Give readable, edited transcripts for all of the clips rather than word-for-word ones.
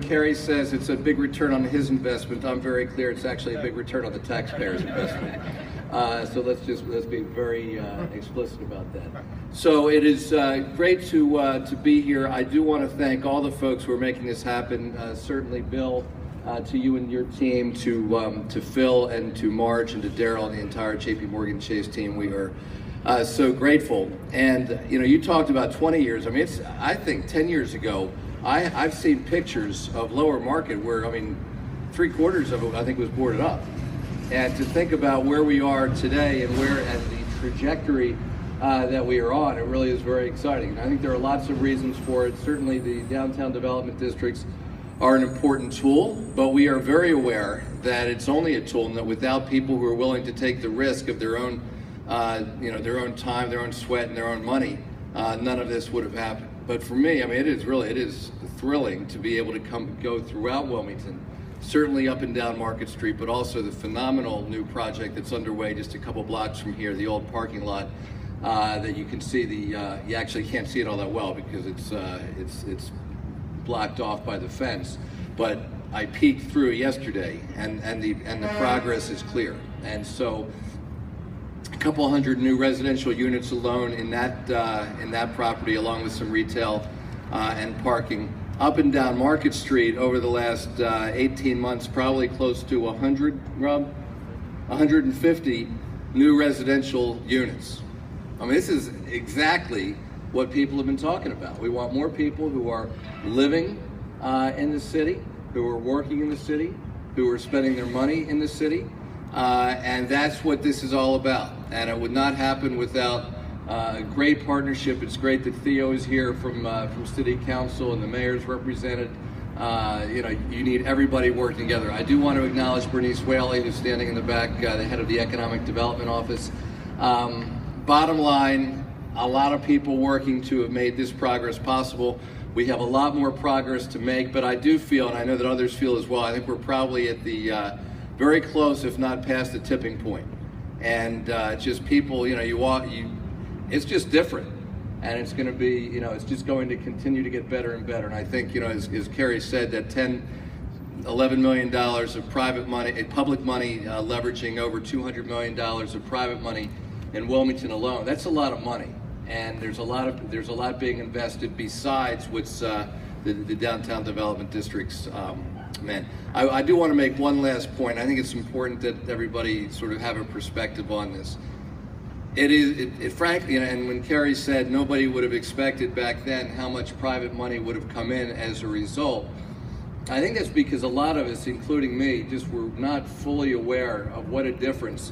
Kerry says it's a big return on his investment, I'm very clear it's actually a big return on the taxpayer's investment. So let's be very explicit about that. So it is great to be here. I do want to thank all the folks who are making this happen. Certainly Bill, to you and your team, to Phil and to Marge and to Daryl and the entire JP Morgan Chase team. We are so grateful. And you talked about 20 years. I mean, I think 10 years ago, I've seen pictures of Lower Market where, I mean, 3/4 of it I think was boarded up. And to think about where we are today and the trajectory that we are on, it really is very exciting. And I think there are lots of reasons for it. Certainly the downtown development districts are an important tool, but we are very aware that it's only a tool and that without people who are willing to take the risk of their own their own time, their own sweat, and their own money, none of this would have happened. But for me, I mean, it is thrilling to be able to go throughout Wilmington, certainly up and down Market Street, but also the phenomenal new project that's underway just a couple blocks from here, the old parking lot that you can see. You actually can't see it all that well because it's blocked off by the fence. But I peeked through yesterday, and the progress is clear. And so, a couple hundred new residential units alone in that property, along with some retail and parking. Up and down Market Street over the last 18 months, probably close to 150 new residential units. I mean, this is exactly what people have been talking about. We want more people who are living in the city, who are working in the city, who are spending their money in the city, and that's what this is all about. And it would not happen without a great partnership. It's great that Theo is here from City Council and the mayor's represented. You need everybody working together. I do want to acknowledge Bernice Whaley, who's standing in the back, the head of the Economic Development Office. Bottom line, a lot of people working to have made this progress possible. We have a lot more progress to make, but I do feel, and I know that others feel as well, I think we're probably at the very close, if not past the tipping point. And just people, it's just different, and it's going to be, it's just going to continue to get better and better. And I think, as Kerry said, that $11 million of private money, public money, leveraging over $200 million of private money in Wilmington alone. That's a lot of money, and there's a lot being invested besides what's the downtown development districts. I do want to make one last point. I think it's important that everybody sort of have a perspective on this. It frankly, and when Kerry said nobody would have expected back then how much private money would have come in as a result, I think that's because a lot of us, including me, just were not fully aware of what a difference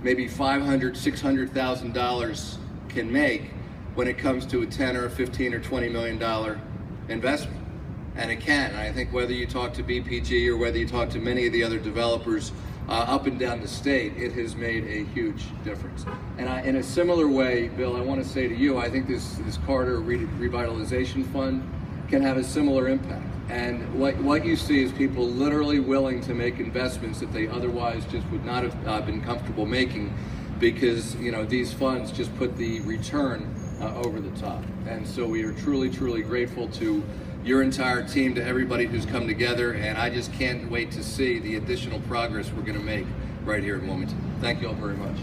maybe $500,000, $600,000 can make when it comes to a $10 or $15 or $20 million investment. And it can. And I think whether you talk to BPG or whether you talk to many of the other developers up and down the state, it has made a huge difference. And in a similar way, Bill, I want to say to you, I think this corridor revitalization fund can have a similar impact. And what you see is people literally willing to make investments that they otherwise just would not have been comfortable making, because these funds just put the return over the top. And so we are truly, truly grateful to your entire team, to everybody who's come together, and I just can't wait to see the additional progress we're going to make right here in Wilmington. Thank you all very much.